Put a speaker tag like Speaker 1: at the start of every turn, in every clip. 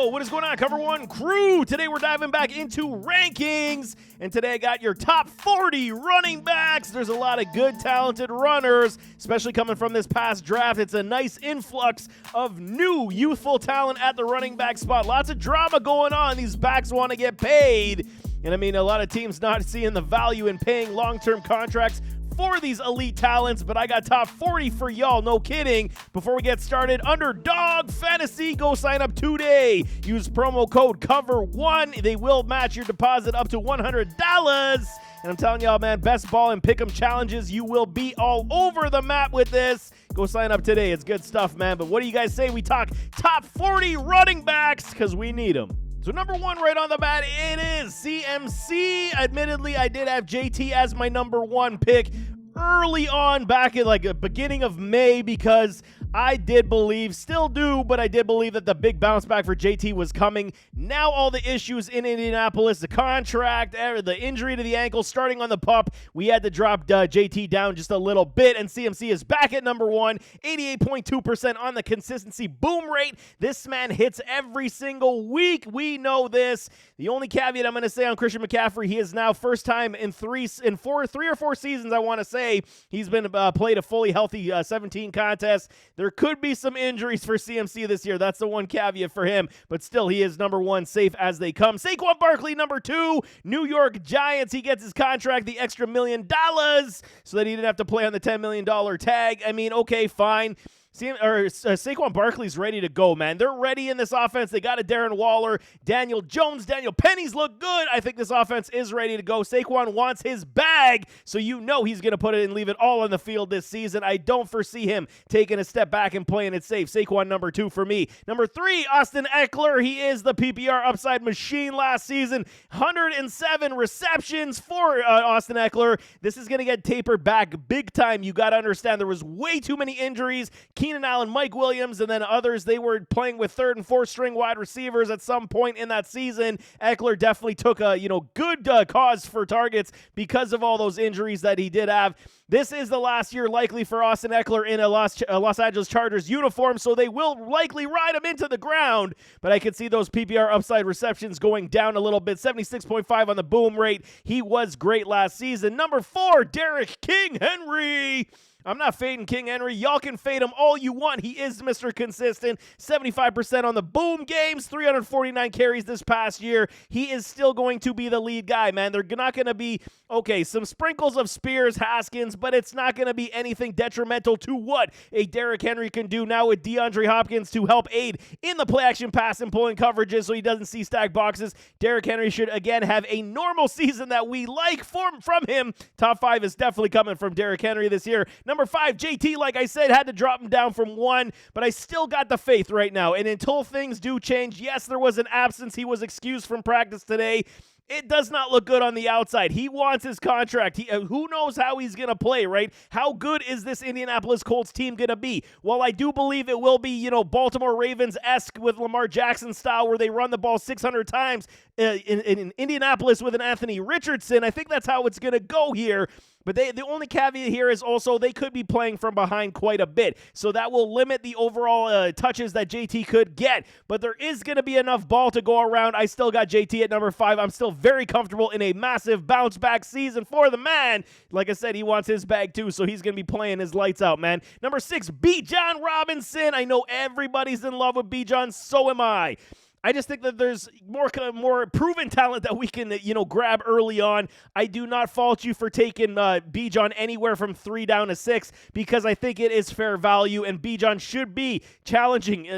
Speaker 1: Yo, what is going on, Cover One crew? Today we're diving back into rankings, and today I got your top 40 running backs. There's a lot of good, talented runners, especially coming from this past draft. It's a nice influx of new, youthful talent at the running back spot. Lots of drama going on. These backs want to get paid, and I mean, a lot of teams not seeing the value in paying long-term contracts for these elite talents, but I got top 40 for y'all, no kidding. Before we get started, Underdog Fantasy, go sign up today. Use promo code COVER1. They will match your deposit up to $100. And I'm telling y'all, man, best ball and pick'em challenges. You will be all over the map with this. Go sign up today. It's good stuff, man. But what do you guys say we talk top 40 running backs? Because we need them. So number one right on the bat, it is CMC. Admittedly, I did have JT as my number one pick early on back in like the beginning of May because I did believe, still do, but I did believe that the big bounce back for JT was coming. Now all the issues in Indianapolis, the contract, the injury to the ankle, starting on the pup, we had to drop JT down just a little bit, and CMC is back at number one, 88.2% on the consistency boom rate. This man hits every single week. We know this. The only caveat I'm going to say on Christian McCaffrey, he is now first time in three or four seasons, I want to say, he's been played a fully healthy 17 contests. There could be some injuries for CMC this year. That's the one caveat for him, but still he is number one, safe as they come. Saquon Barkley, number two, New York Giants. He gets his contract, the extra $1 million, so that he didn't have to play on the $10 million tag. I mean, okay, fine. Saquon Barkley's ready to go, man. They're ready in this offense. They got a Darren Waller, Daniel Jones, Daniel Penny's look good. I think this offense is ready to go. Saquon wants his bag, so you know he's going to put it and leave it all on the field this season. I don't foresee him taking a step back and playing it safe. Saquon number two for me. Number three, Austin Eckler. He is the PPR upside machine last season. 107 receptions for Austin Eckler. This is going to get tapered back big time. You got to understand there was way too many injuries. Keenan Allen, Mike Williams, and then others, they were playing with third and fourth string wide receivers at some point in that season. Eckler definitely took a good cause for targets because of all those injuries that he did have. This is the last year likely for Austin Eckler in a Los Angeles Chargers uniform, so they will likely ride him into the ground, but I could see those PPR upside receptions going down a little bit. 76.5 on the boom rate. He was great last season. Number four, Derrick King Henry. I'm not fading King Henry. Y'all can fade him all you want. He is Mr. Consistent. 75% on the boom games, 349 carries this past year. He is still going to be the lead guy, man. They're not going to be, some sprinkles of Spears, Haskins, but it's not going to be anything detrimental to what a Derrick Henry can do now with DeAndre Hopkins to help aid in the play-action pass and pulling coverages so he doesn't see stacked boxes. Derrick Henry should, again, have a normal season that we like from him. Top five is definitely coming from Derrick Henry this year. Number five, JT, like I said, had to drop him down from one, but I still got the faith right now. And until things do change, yes, there was an absence. He was excused from practice today. It does not look good on the outside. He wants his contract. Who knows how he's going to play, right? How good is this Indianapolis Colts team going to be? Well, I do believe it will be, Baltimore Ravens-esque with Lamar Jackson style where they run the ball 600 times in Indianapolis with an Anthony Richardson. I think that's how it's going to go here. But the only caveat here is also they could be playing from behind quite a bit. So that will limit the overall touches that JT could get. But there is going to be enough ball to go around. I still got JT at number five. I'm still very comfortable in a massive bounce back season for the man. Like I said, he wants his bag too, so he's going to be playing his lights out, man. Number six, Bijan Robinson. I know everybody's in love with Bijan. So am I. I just think that there's more proven talent that we can, grab early on. I do not fault you for taking Bijan anywhere from 3 down to 6 because I think it is fair value, and Bijan should be challenging,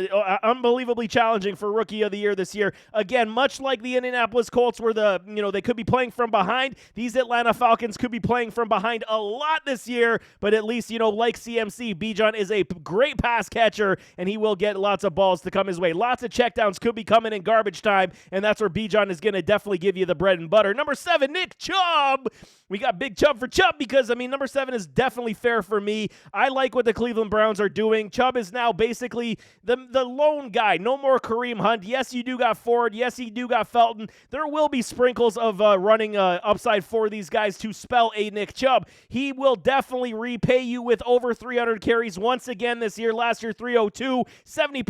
Speaker 1: unbelievably challenging for Rookie of the Year this year. Again, much like the Indianapolis Colts where they could be playing from behind, these Atlanta Falcons could be playing from behind a lot this year, but at least, like CMC, Bijan is a great pass catcher, and he will get lots of balls to come his way. Lots of checkdowns could be coming in garbage time, and that's where Bijan is going to definitely give you the bread and butter. Number 7, Nick Chubb. We got Big Chubb for Chubb because, number 7 is definitely fair for me. I like what the Cleveland Browns are doing. Chubb is now basically the lone guy. No more Kareem Hunt. Yes, you do got Ford. Yes, you do got Felton. There will be sprinkles of running upside for these guys to spell a Nick Chubb. He will definitely repay you with over 300 carries once again this year. Last year, 302, 70%,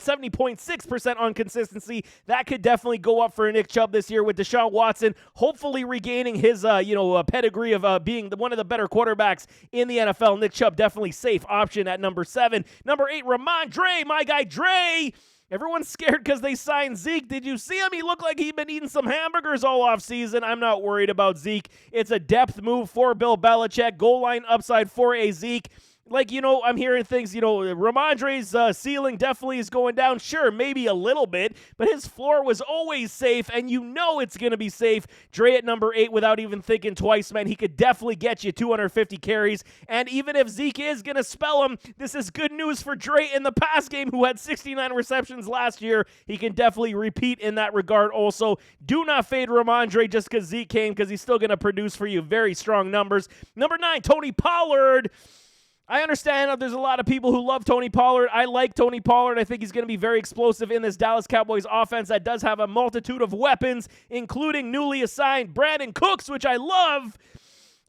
Speaker 1: 70.6% on consistency. consistency. That could definitely go up for Nick Chubb this year with Deshaun Watson, hopefully regaining his pedigree of being one of the better quarterbacks in the NFL. Nick Chubb definitely safe option at number 7. Number 8, Ramondre, my guy Dre. Everyone's scared because they signed Zeke. Did you see him? He looked like he'd been eating some hamburgers all offseason. I'm not worried about Zeke. It's a depth move for Bill Belichick. Goal line upside for a Zeke. I'm hearing things, Ramondre's ceiling definitely is going down. Sure, maybe a little bit, but his floor was always safe, and it's going to be safe. Dre at number 8 without even thinking twice, man. He could definitely get you 250 carries, and even if Zeke is going to spell him, this is good news for Dre in the pass game, who had 69 receptions last year. He can definitely repeat in that regard also. Do not fade Ramondre just because Zeke came, because he's still going to produce for you very strong numbers. Number 9, Tony Pollard. I understand there's a lot of people who love Tony Pollard. I like Tony Pollard. I think he's going to be very explosive in this Dallas Cowboys offense that does have a multitude of weapons, including newly assigned Brandon Cooks, which I love.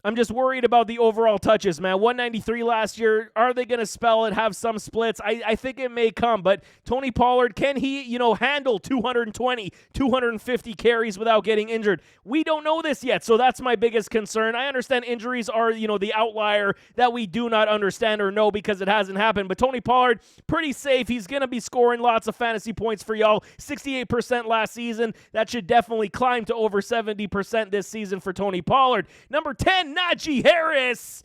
Speaker 1: I'm just worried about the overall touches, man. 193 last year. Are they going to spell it, have some splits? I think it may come, but Tony Pollard, can he, handle 220, 250 carries without getting injured? We don't know this yet, so that's my biggest concern. I understand injuries are, the outlier that we do not understand or know because it hasn't happened, but Tony Pollard, pretty safe. He's going to be scoring lots of fantasy points for y'all. 68% last season. That should definitely climb to over 70% this season for Tony Pollard. Number 10, Najee Harris.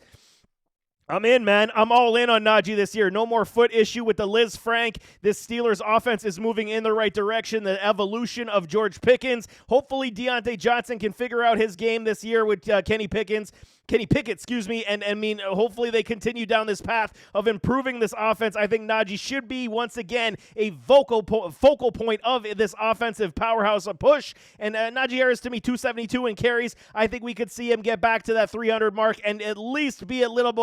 Speaker 1: I'm in, man. I'm all in on Najee this year. No more foot issue with the Liz Frank. This Steelers offense is moving in the right direction. The evolution of George Pickens. Hopefully Deontay Johnson can figure out his game this year with Kenny Pickett, and hopefully they continue down this path of improving this offense. I think Najee should be, once again, a focal point of this offensive powerhouse push, and Najee Harris, to me, 272 in carries. I think we could see him get back to that 300 mark and at least be a little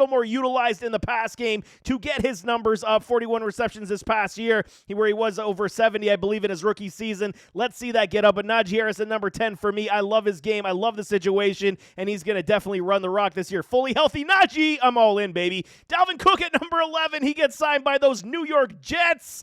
Speaker 1: more utilized in the pass game to get his numbers up. 41 receptions this past year, where he was over 70, I believe, in his rookie season. Let's see that get up, but Najee Harris at number 10 for me. I love his game. I love the situation, and he's going to definitely run the rock this year. Fully healthy Najee, I'm all in, baby. Dalvin Cook at number 11. He gets signed by those New York Jets.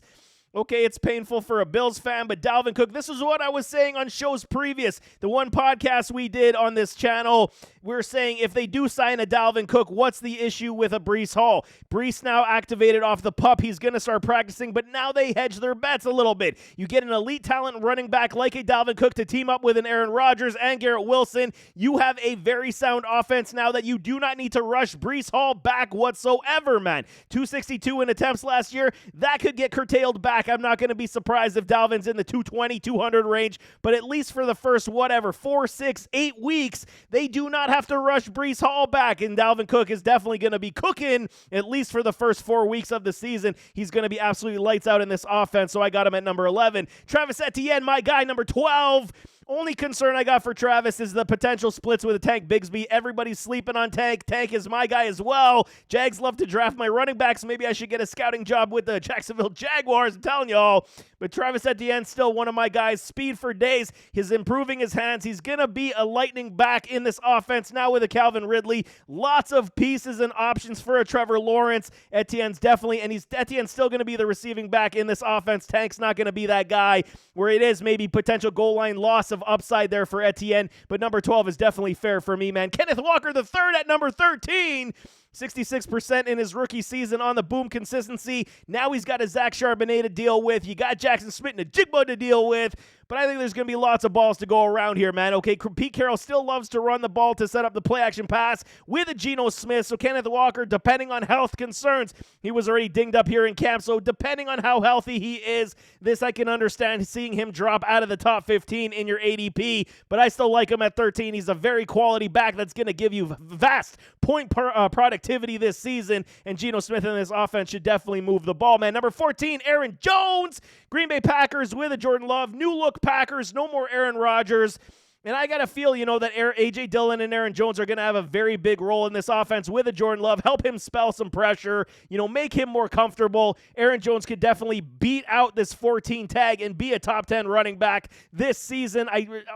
Speaker 1: Okay, it's painful for a Bills fan, but Dalvin Cook, this is what I was saying on shows previous. The one podcast we did on this channel, we're saying if they do sign a Dalvin Cook, what's the issue with a Breece Hall? Breece now activated off the pup. He's going to start practicing, but now they hedge their bets a little bit. You get an elite talent running back like a Dalvin Cook to team up with an Aaron Rodgers and Garrett Wilson. You have a very sound offense now that you do not need to rush Breece Hall back whatsoever, man. 262 in attempts last year. That could get curtailed back. I'm not going to be surprised if Dalvin's in the 220, 200 range, but at least for the first, 4, 6, 8 weeks, they do not have to rush Breece Hall back, and Dalvin Cook is definitely going to be cooking, at least for the first 4 weeks of the season. He's going to be absolutely lights out in this offense, so I got him at number 11. Travis Etienne, my guy, number 12. Only concern I got for Travis is the potential splits with a Tank Bigsby. Everybody's sleeping on Tank. Tank is my guy as well. Jags love to draft my running backs. Maybe I should get a scouting job with the Jacksonville Jaguars. I'm telling y'all. But Travis Etienne, still one of my guys. Speed for days. He's improving his hands. He's going to be a lightning back in this offense now with a Calvin Ridley. Lots of pieces and options for a Trevor Lawrence. Etienne's definitely, and Etienne's still going to be the receiving back in this offense. Tank's not going to be that guy where it is maybe potential goal line loss of upside there for Etienne, but number 12 is definitely fair for me, man. Kenneth Walker III at number 13. 66% in his rookie season on the boom consistency. Now he's got a Zach Charbonnet to deal with. You got Jackson Smith and a Jigba to deal with. But I think there's going to be lots of balls to go around here, man. Okay, Pete Carroll still loves to run the ball to set up the play-action pass with a Geno Smith. So Kenneth Walker, depending on health concerns, he was already dinged up here in camp. So depending on how healthy he is, this I can understand seeing him drop out of the top 15 in your ADP. But I still like him at 13. He's a very quality back that's going to give you vast point productivity this season. And Geno Smith in this offense should definitely move the ball, man. Number 14, Aaron Jones. Green Bay Packers with a Jordan Love. New look Packers, no more Aaron Rodgers. And I got to feel, that A.J. Dillon and Aaron Jones are going to have a very big role in this offense with a Jordan Love. Help him spell some pressure, make him more comfortable. Aaron Jones could definitely beat out this 14 tag and be a top 10 running back this season.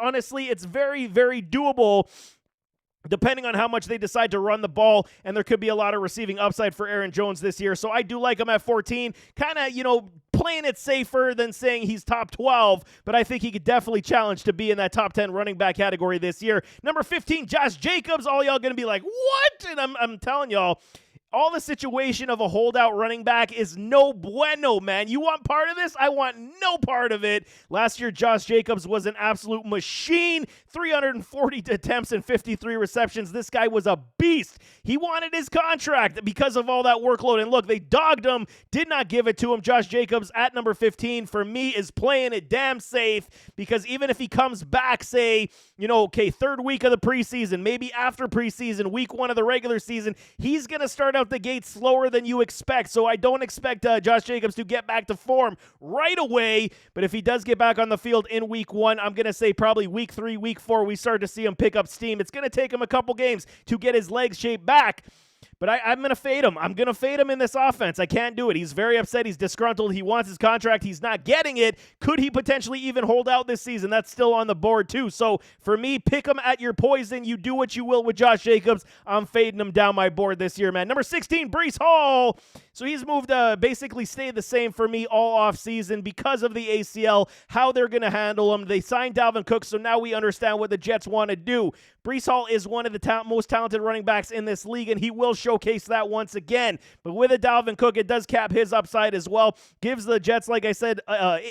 Speaker 1: Honestly, it's very, very doable, depending on how much they decide to run the ball, and there could be a lot of receiving upside for Aaron Jones this year. So I do like him at 14. Kind of, playing it safer than saying he's top 12, but I think he could definitely challenge to be in that top 10 running back category this year. Number 15, Josh Jacobs. All y'all going to be like, what? And I'm telling y'all, all the situation of a holdout running back is no bueno, man. You want part of this? I want no part of it. Last year, Josh Jacobs was an absolute machine. 340 attempts and 53 receptions. This guy was a beast. He wanted his contract because of all that workload. And look, they dogged him, did not give it to him. Josh Jacobs at number 15 for me is playing it damn safe, because even if he comes back, say, third week of the preseason, maybe after preseason, week 1 of the regular season, he's going to start out the gate slower than you expect. So I don't expect Josh Jacobs to get back to form right away. But if he does get back on the field in week 1, I'm going to say probably week 3, week 4, we start to see him pick up steam. It's going to take him a couple games to get his legs shaped back. But I'm going to fade him. I'm going to fade him in this offense. I can't do it. He's very upset. He's disgruntled. He wants his contract. He's not getting it. Could he potentially even hold out this season? That's still on the board, too. So, for me, pick him at your poison. You do what you will with Josh Jacobs. I'm fading him down my board this year, man. Number 16, Breece Hall. So, he's moved, basically stayed the same for me all offseason because of the ACL, how they're going to handle him. They signed Dalvin Cook, so now we understand what the Jets want to do. Breece Hall is one of the most talented running backs in this league, and he will showcase that once again. But with a Dalvin Cook, it does cap his upside as well. Gives the Jets, like I said,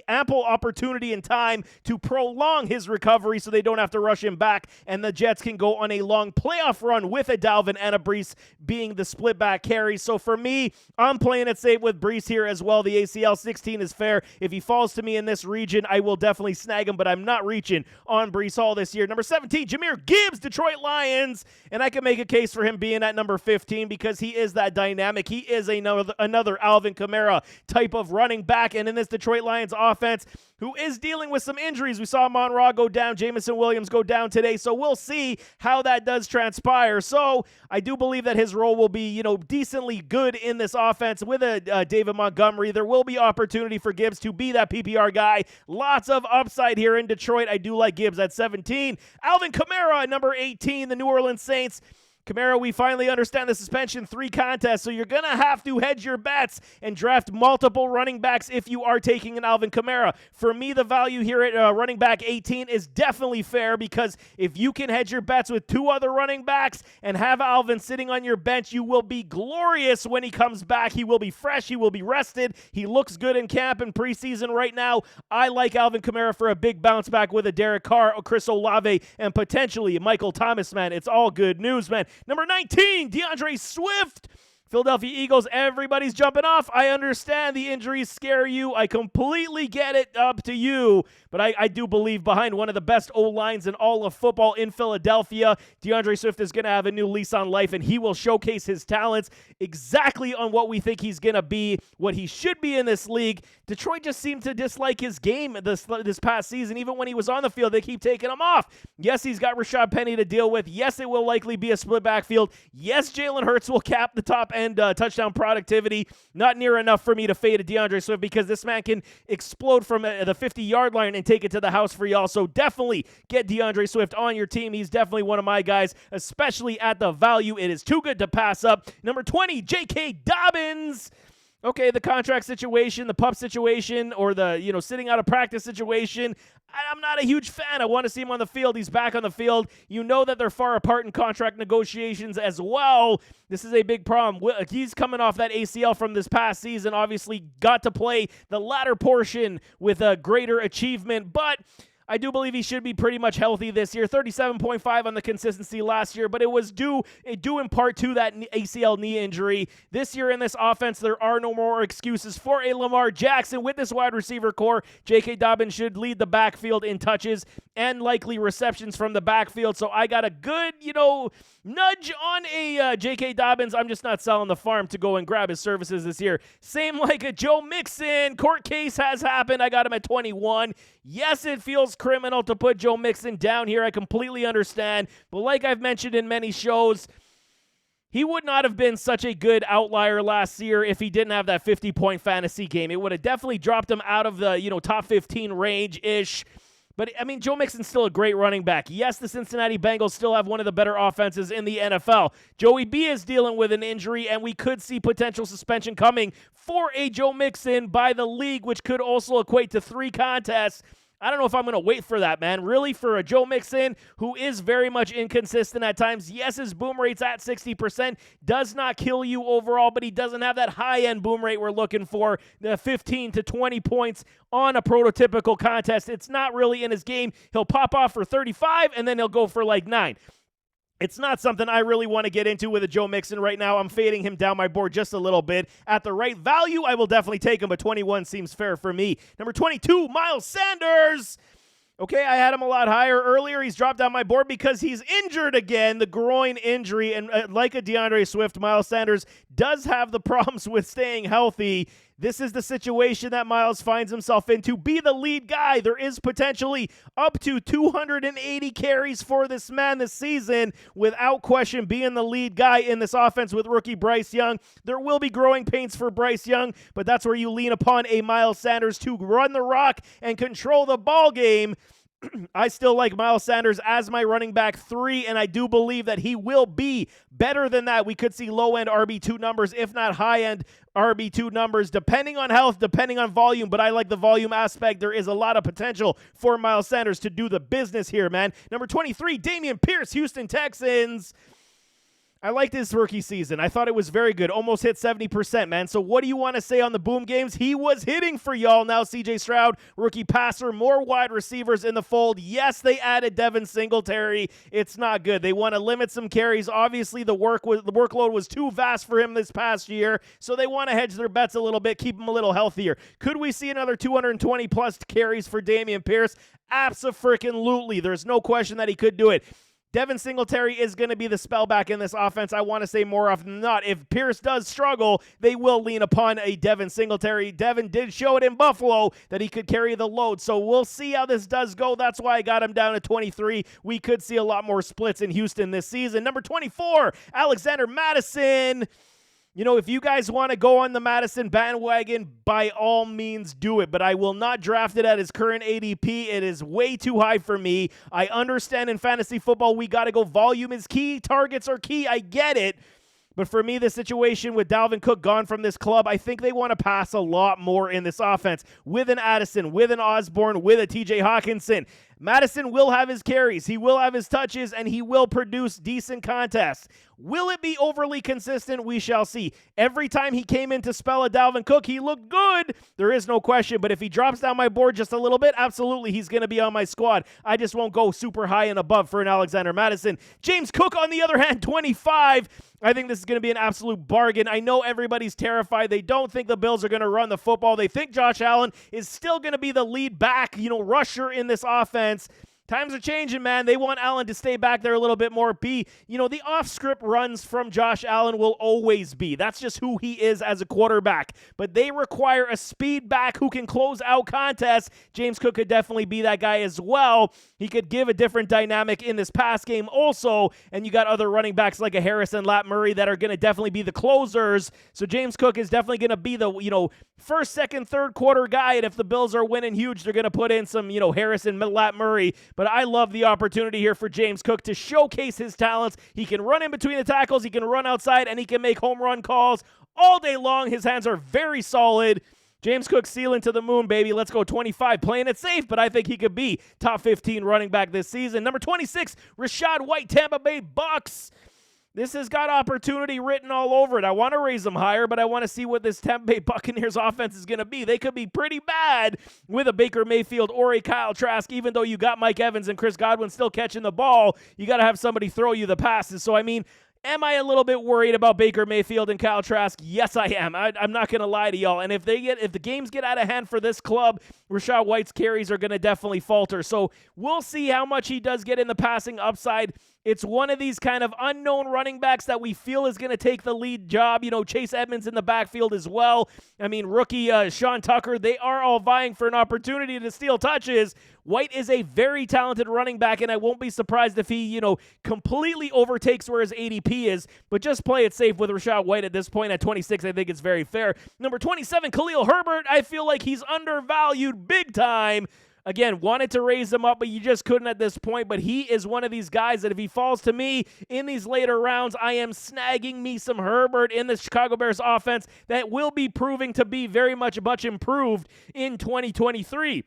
Speaker 1: ample opportunity and time to prolong his recovery so they don't have to rush him back, and the Jets can go on a long playoff run with a Dalvin and a Breece being the split back carry. So for me, I'm playing it safe with Breece here as well. The ACL 16 is fair. If he falls to me in this region, I will definitely snag him, but I'm not reaching on Breece Hall this year. Number 17, Jahmyr Gibbs, Detroit Lions, and I can make a case for him being at number 15 because he is that dynamic. He is another Alvin Kamara type of running back, and in this Detroit Lions offense, who is dealing with some injuries. We saw Monroe go down, Jameson Williams go down today, so we'll see how that does transpire. So I do believe that his role will be, decently good in this offense with a David Montgomery. There will be opportunity for Gibbs to be that PPR guy. Lots of upside here in Detroit. I do like Gibbs at 17. Alvin Kamara at number 18, the New Orleans Saints. Kamara, we finally understand the suspension 3 contests, so you're going to have to hedge your bets and draft multiple running backs if you are taking an Alvin Kamara. For me, the value here at running back 18 is definitely fair, because if you can hedge your bets with 2 other running backs and have Alvin sitting on your bench, you will be glorious when he comes back. He will be fresh. He will be rested. He looks good in camp and preseason right now. I like Alvin Kamara for a big bounce back with a Derek Carr, Chris Olave, and potentially Michael Thomas, man. It's all good news, man. Number 19, DeAndre Swift. Philadelphia Eagles, everybody's jumping off. I understand the injuries scare you. I completely get it, up to you. But I do believe behind one of the best O-lines in all of football in Philadelphia, DeAndre Swift is going to have a new lease on life, and he will showcase his talents exactly on what we think he's going to be, what he should be in this league. Detroit just seemed to dislike his game this past season. Even when he was on the field, they keep taking him off. Yes, he's got Rashad Penny to deal with. Yes, it will likely be a split backfield. Yes, Jalen Hurts will cap the top end touchdown productivity. Not near enough for me to fade a DeAndre Swift, because this man can explode from the 50-yard line and take it to the house for y'all. So definitely get DeAndre Swift on your team. He's definitely one of my guys, especially at the value. It is too good to pass up. Number 20, J.K. Dobbins. Okay, the contract situation, the pup situation, or the, sitting out of practice situation, I'm not a huge fan. I want to see him on the field. He's back on the field. You know that they're far apart in contract negotiations as well. This is a big problem. He's coming off that ACL from this past season, obviously got to play the latter portion with a greater achievement, but I do believe he should be pretty much healthy this year. 37.5 on the consistency last year, but it was due in part to that ACL knee injury. This year in this offense, there are no more excuses for a Lamar Jackson. With this wide receiver core, J.K. Dobbins should lead the backfield in touches and likely receptions from the backfield. So I got a good, nudge on a J.K. Dobbins. I'm just not selling the farm to go and grab his services this year. Same like a Joe Mixon. Court case has happened. I got him at 21. Yes, it feels criminal to put Joe Mixon down here. I completely understand. But like I've mentioned in many shows, he would not have been such a good outlier last year if he didn't have that 50-point fantasy game. It would have definitely dropped him out of the, top 15 range-ish. But, I mean, Joe Mixon's still a great running back. Yes, the Cincinnati Bengals still have one of the better offenses in the NFL. Joey B is dealing with an injury, and we could see potential suspension coming for a Joe Mixon by the league, which could also equate to 3 contests. I don't know if I'm going to wait for that, man. Really, for a Joe Mixon, who is very much inconsistent at times. Yes, his boom rate's at 60%. Does not kill you overall, but he doesn't have that high-end boom rate we're looking for, the 15 to 20 points on a prototypical contest. It's not really in his game. He'll pop off for 35, and then he'll go for like 9. It's not something I really want to get into with a Joe Mixon right now. I'm fading him down my board just a little bit. At the right value, I will definitely take him, but 21 seems fair for me. Number 22, Miles Sanders. Okay, I had him a lot higher earlier. He's dropped down my board because he's injured again, the groin injury. And like a DeAndre Swift, Miles Sanders does have the problems with staying healthy. This is the situation that Miles finds himself in. To be the lead guy, there is potentially up to 280 carries for this man this season, without question being the lead guy in this offense with rookie Bryce Young. There will be growing pains for Bryce Young, but that's where you lean upon a Miles Sanders to run the rock and control the ball game. I still like Miles Sanders as my running back 3, and I do believe that he will be better than that. We could see low-end RB2 numbers, if not high-end RB2 numbers, depending on health, depending on volume, but I like the volume aspect. There is a lot of potential for Miles Sanders to do the business here, man. Number 23, Dameon Pierce, Houston Texans. I liked his rookie season. I thought it was very good. Almost hit 70%, man. So what do you want to say on the boom games? He was hitting for y'all. Now C.J. Stroud, rookie passer, more wide receivers in the fold. Yes, they added Devin Singletary. It's not good. They want to limit some carries. Obviously, the workload was too vast for him this past year, so they want to hedge their bets a little bit, keep him a little healthier. Could we see another 220-plus carries for Dameon Pierce? Abso-freaking-lutely. There's no question that he could do it. Devin Singletary is going to be the spellback in this offense. I want to say more often than not, if Pierce does struggle, they will lean upon a Devin Singletary. Devin did show it in Buffalo that he could carry the load, so we'll see how this does go. That's why I got him down to 23. We could see a lot more splits in Houston this season. Number 24, Alexander Mattison. You know, if you guys want to go on the Madison bandwagon, by all means do it, but I will not draft it at his current ADP. It is way too high for me. I understand in fantasy football we got to go volume is key, targets are key. I get it. But for me, the situation with Dalvin Cook gone from this club, I think they want to pass a lot more in this offense with an Addison, with an Osborne, with a TJ Hawkinson. Madison will have his carries, he will have his touches, and he will produce decent contests. Will it be overly consistent? We shall see. Every time he came in to spell a Dalvin Cook, he looked good. There is no question, but if he drops down my board just a little bit, absolutely, he's going to be on my squad. I just won't go super high and above for an Alexander Mattison. James Cook, on the other hand, 25. I think this is going to be an absolute bargain. I know everybody's terrified. They don't think the Bills are going to run the football. They think Josh Allen is still going to be the lead back, rusher in this offense. Times are changing, man. They want Allen to stay back there a little bit more. The off-script runs from Josh Allen will always be. That's just who he is as a quarterback. But they require a speed back who can close out contests. James Cook could definitely be that guy as well. He could give a different dynamic in this pass game also. And you got other running backs like a Harris and Lat Murray that are going to definitely be the closers. So James Cook is definitely going to be the, first, second, third quarter guy. And if the Bills are winning huge, they're going to put in some, Harris and Lat Murray. But I love the opportunity here for James Cook to showcase his talents. He can run in between the tackles, he can run outside, and he can make home run calls all day long. His hands are very solid. James Cook ceiling to the moon, baby. Let's go 25. Playing it safe, but I think he could be top 15 running back this season. Number 26, Rachaad White, Tampa Bay Bucks. This has got opportunity written all over it. I want to raise them higher, but I want to see what this Tampa Bay Buccaneers offense is going to be. They could be pretty bad with a Baker Mayfield or a Kyle Trask, even though you got Mike Evans and Chris Godwin still catching the ball. You got to have somebody throw you the passes. So, am I a little bit worried about Baker Mayfield and Kyle Trask? Yes, I am. I'm not going to lie to y'all. And if the games get out of hand for this club, Rachaad White's carries are going to definitely falter. So we'll see how much he does get in the passing upside. It's one of these kind of unknown running backs that we feel is going to take the lead job. Chase Edmonds in the backfield as well. Rookie Sean Tucker, they are all vying for an opportunity to steal touches. White is a very talented running back, and I won't be surprised if he, completely overtakes where his ADP is. But just play it safe with Rachaad White at this point at 26. I think it's very fair. Number 27, Khalil Herbert. I feel like he's undervalued big time. Again, wanted to raise him up, but you just couldn't at this point. But he is one of these guys that if he falls to me in these later rounds, I am snagging me some Herbert in the Chicago Bears offense that will be proving to be very much improved in 2023.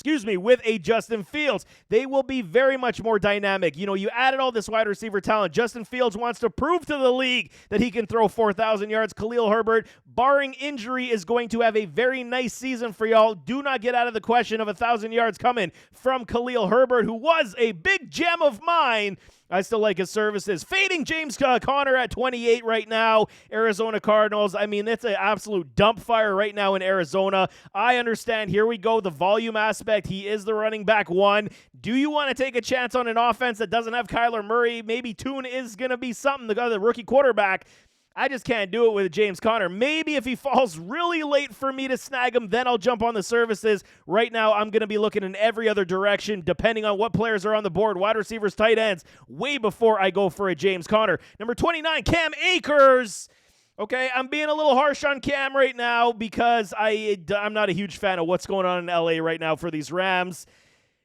Speaker 1: With a Justin Fields. They will be very much more dynamic. You added all this wide receiver talent. Justin Fields wants to prove to the league that he can throw 4,000 yards. Khalil Herbert, barring injury, is going to have a very nice season for y'all. Do not get out of the question of 1,000 yards coming from Khalil Herbert, who was a big gem of mine. I still like his services. Fading James Conner at 28 right now. Arizona Cardinals. I mean, it's an absolute dump fire right now in Arizona. I understand. Here we go. The volume aspect. He is the running back one. Do you want to take a chance on an offense that doesn't have Kyler Murray? Maybe Tune is going to be something. The rookie quarterback. I just can't do it with James Conner. Maybe if he falls really late for me to snag him, then I'll jump on the services. Right now, I'm going to be looking in every other direction, depending on what players are on the board, wide receivers, tight ends, way before I go for a James Conner. Number 29, Cam Akers. Okay, I'm being a little harsh on Cam right now because I'm not a huge fan of what's going on in LA right now for these Rams.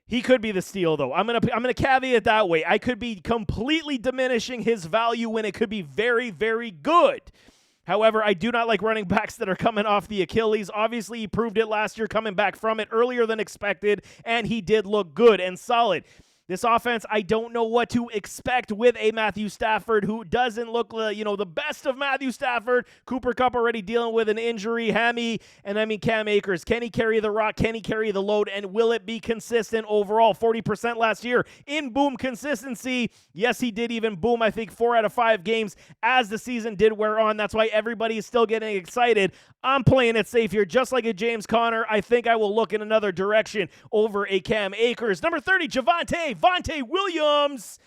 Speaker 1: He could be the steal, though. I'm gonna caveat it that way. I could be completely diminishing his value when it could be very, very good. However, I do not like running backs that are coming off the Achilles. Obviously, he proved it last year coming back from it earlier than expected, and he did look good and solid. This offense, I don't know what to expect with a Matthew Stafford who doesn't look, the best of Matthew Stafford. Cooper Kupp already dealing with an injury, hammy, and Cam Akers. Can he carry the rock? Can he carry the load? And will it be consistent overall? 40% last year in boom consistency. Yes, he did even boom, I think, 4 out of 5 games as the season did wear on. That's why everybody is still getting excited. I'm playing it safe here, just like a James Conner. I think I will look in another direction over a Cam Akers. Number 30, Vontae Williams.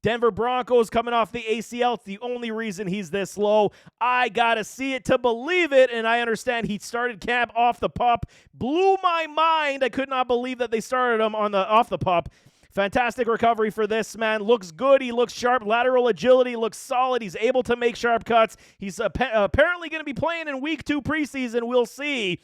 Speaker 1: Denver Broncos coming off the ACL. It's the only reason he's this low. I got to see it to believe it, and I understand he started camp off the pup. Blew my mind. I could not believe that they started him off the pup. Fantastic recovery for this man. Looks good. He looks sharp. Lateral agility looks solid. He's able to make sharp cuts. He's apparently going to be playing in week 2 preseason. We'll see.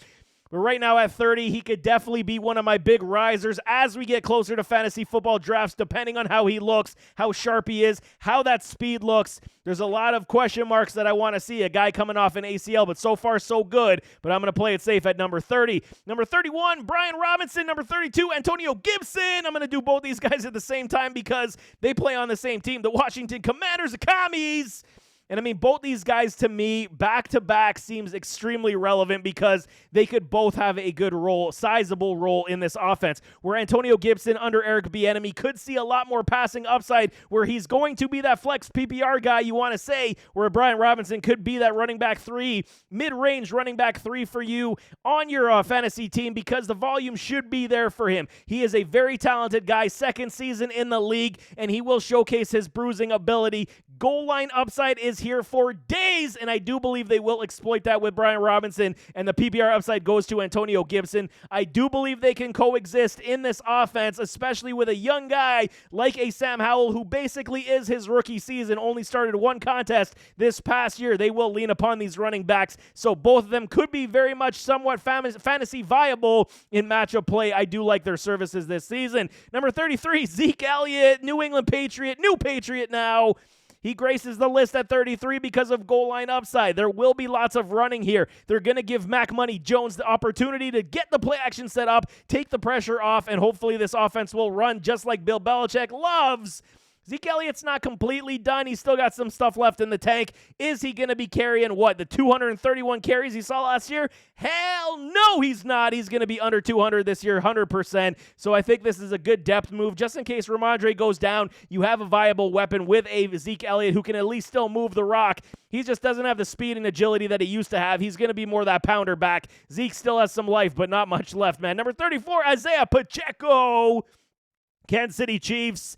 Speaker 1: But right now at 30, he could definitely be one of my big risers as we get closer to fantasy football drafts, depending on how he looks, how sharp he is, how that speed looks. There's a lot of question marks that I want to see. A guy coming off an ACL, but so far so good. But I'm going to play it safe at number 30. Number 31, Brian Robinson. Number 32, Antonio Gibson. I'm going to do both these guys at the same time because they play on the same team. The Washington Commanders, the Commies. And both these guys to me, back-to-back, seems extremely relevant because they could both have a good role, sizable role in this offense. Where Antonio Gibson under Eric Bieniemy could see a lot more passing upside, where he's going to be that flex PPR guy you want to say, where Brian Robinson could be that running back 3, mid-range running back 3 for you on your fantasy team because the volume should be there for him. He is a very talented guy, second season in the league, and he will showcase his bruising ability. Goal line upside is here for days, and I do believe they will exploit that with Brian Robinson, and the PPR upside goes to Antonio Gibson. I do believe they can coexist in this offense, especially with a young guy like a Sam Howell, who basically is his rookie season, only started 1 contest this past year. They will lean upon these running backs, so both of them could be very much somewhat fantasy viable in matchup play. I do like their services this season. Number 33, Zeke Elliott, New England Patriot, new Patriot now. He graces the list at 33 because of goal line upside. There will be lots of running here. They're going to give Mac Money Jones the opportunity to get the play action set up, take the pressure off, and hopefully this offense will run just like Bill Belichick loves. Zeke Elliott's not completely done. He's still got some stuff left in the tank. Is he going to be carrying the 231 carries he saw last year? Hell no, he's not. He's going to be under 200 this year, 100%. So I think this is a good depth move. Just in case Ramondre goes down, you have a viable weapon with a Zeke Elliott who can at least still move the rock. He just doesn't have the speed and agility that he used to have. He's going to be more that pounder back. Zeke still has some life, but not much left, man. Number 34, Isaiah Pacheco, Kansas City Chiefs.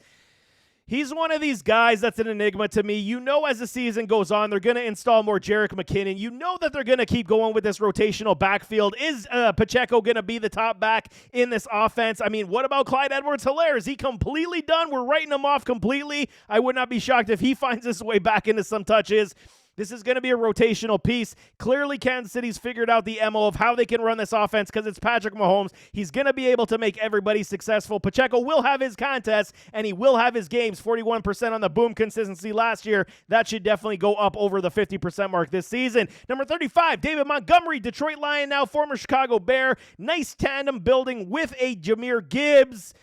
Speaker 1: He's one of these guys that's an enigma to me. As the season goes on, they're going to install more Jerick McKinnon. That they're going to keep going with this rotational backfield. Is Pacheco going to be the top back in this offense? What about Clyde Edwards-Helaire? Is he completely done? We're writing him off completely. I would not be shocked if he finds his way back into some touches. This is going to be a rotational piece. Clearly, Kansas City's figured out the MO of how they can run this offense because it's Patrick Mahomes. He's going to be able to make everybody successful. Pacheco will have his contests, and he will have his games. 41% on the boom consistency last year. That should definitely go up over the 50% mark this season. Number 35, David Montgomery, Detroit Lion, now former Chicago Bear. Nice tandem building with a Jahmyr Gibbs.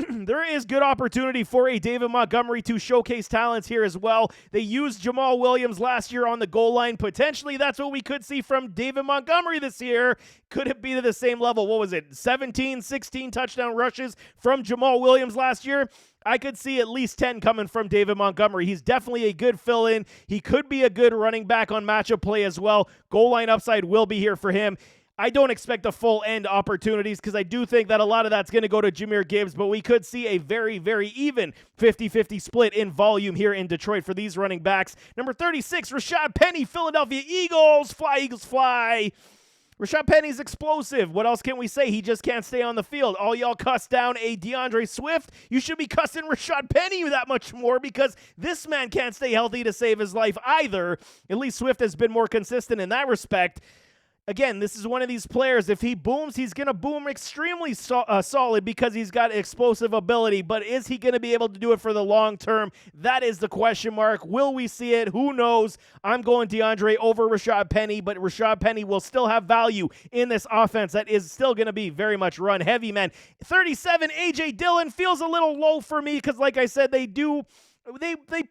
Speaker 1: There is good opportunity for a David Montgomery to showcase talents here as well. They used Jamal Williams last year on the goal line. Potentially, that's what we could see from David Montgomery this year. Could it be to the same level? What was it? 17, 16 touchdown rushes from Jamal Williams last year? I could see at least 10 coming from David Montgomery. He's definitely a good fill-in. He could be a good running back on matchup play as well. Goal line upside will be here for him. I don't expect the full end opportunities because I do think that a lot of that's going to go to Jahmyr Gibbs, but we could see a very, very even 50-50 split in volume here in Detroit for these running backs. Number 36, Rashad Penny, Philadelphia Eagles. Fly, Eagles, fly. Rashad Penny's explosive. What else can we say? He just can't stay on the field. All y'all cuss down a DeAndre Swift. You should be cussing Rashad Penny that much more because this man can't stay healthy to save his life either. At least Swift has been more consistent in that respect. Again, this is one of these players. If he booms, he's going to boom extremely solid because he's got explosive ability. But is he going to be able to do it for the long term? That is the question mark. Will we see it? Who knows? I'm going DeAndre over Rashad Penny, but Rashad Penny will still have value in this offense that is still going to be very much run heavy, man. 37, A.J. Dillon feels a little low for me because, like I said, they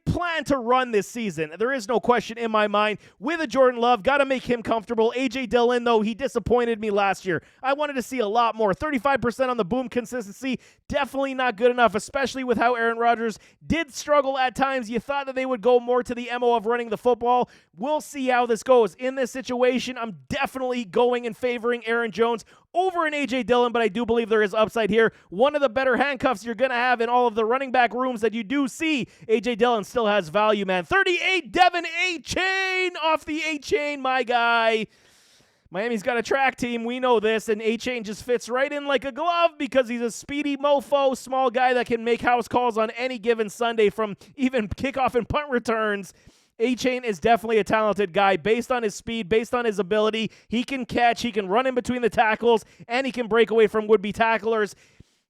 Speaker 1: plan to run this season. There is no question in my mind. With a Jordan Love, got to make him comfortable. A.J. Dillon, though, he disappointed me last year. I wanted to see a lot more. 35% on the boom consistency, definitely not good enough, especially with how Aaron Rodgers did struggle at times. You thought that they would go more to the MO of running the football. We'll see how this goes. In this situation, I'm definitely going and favoring Aaron Jones over an A.J. Dillon, but I do believe there is upside here. One of the better handcuffs you're going to have in all of the running back rooms that you do see. A.J. Dillon still has value, man. 38, Devin A-Chain off the A-Chain, my guy. Miami's got a track team. We know this, and A-Chain just fits right in like a glove because he's a speedy mofo, small guy that can make house calls on any given Sunday from even kickoff and punt returns. A-Chain is definitely a talented guy based on his speed, based on his ability. He can catch, he can run in between the tackles, and he can break away from would-be tacklers.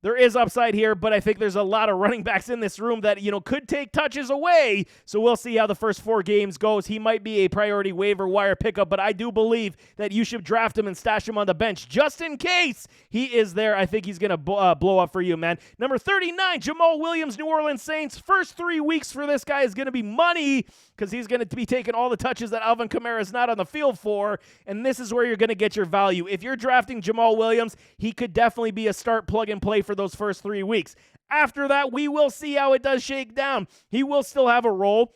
Speaker 1: There is upside here, but I think there's a lot of running backs in this room that, could take touches away. So we'll see how the first 4 games goes. He might be a priority waiver wire pickup, but I do believe that you should draft him and stash him on the bench just in case he is there. I think he's going to blow up for you, man. Number 39, Jamal Williams, New Orleans Saints. First 3 weeks for this guy is going to be money because he's going to be taking all the touches that Alvin Kamara is not on the field for, and this is where you're going to get your value. If you're drafting Jamal Williams, he could definitely be a start plug and play for those first 3 weeks. After that, we will see how it does shake down. He will still have a role.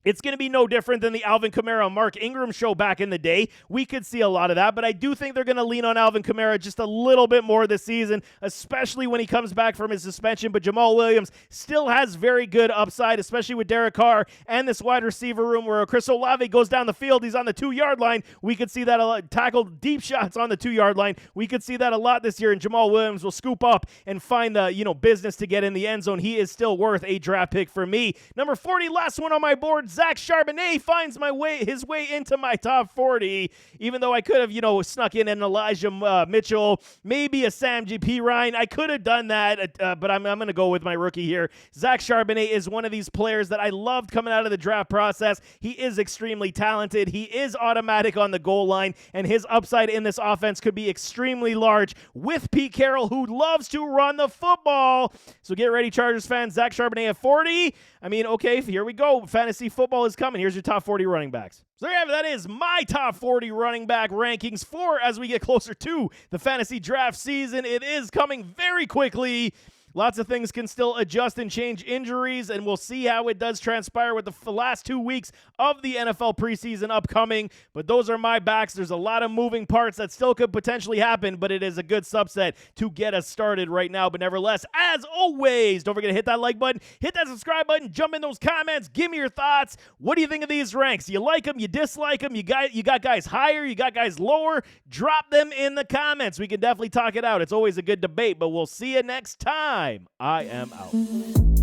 Speaker 1: It's going to be no different than the Alvin Kamara Mark Ingram show back in the day. We could see a lot of that, but I do think they're going to lean on Alvin Kamara just a little bit more this season, especially when he comes back from his suspension. But Jamal Williams still has very good upside, especially with Derek Carr and this wide receiver room where Chris Olave goes down the field. He's on the 2-yard line. We could see that a lot. Tackle deep shots on the 2-yard line. We could see that a lot this year, and Jamal Williams will scoop up and find the business to get in the end zone. He is still worth a draft pick for me. Number 40, last one on my board, Zach Charbonnet finds his way into my top 40, even though I could have, snuck in an Elijah Mitchell, maybe a Sam G.P. Ryan. I could have done that, but I'm going to go with my rookie here. Zach Charbonnet is one of these players that I loved coming out of the draft process. He is extremely talented. He is automatic on the goal line, and his upside in this offense could be extremely large with Pete Carroll, who loves to run the football. So get ready, Chargers fans. Zach Charbonnet at 40. Okay, here we go. Fantasy football is coming. Here's your top 40 running backs. So there you have it. That is my top 40 running back rankings for as we get closer to the fantasy draft season. It is coming very quickly. Lots of things can still adjust and change injuries, and we'll see how it does transpire with the last 2 weeks of the NFL preseason upcoming. But those are my backs. There's a lot of moving parts that still could potentially happen, but it is a good subset to get us started right now. But nevertheless, as always, don't forget to hit that like button, hit that subscribe button, jump in those comments, give me your thoughts. What do you think of these ranks? You like them? You dislike them? You got guys higher? You got guys lower? Drop them in the comments. We can definitely talk it out. It's always a good debate, but we'll see you next time. I am out.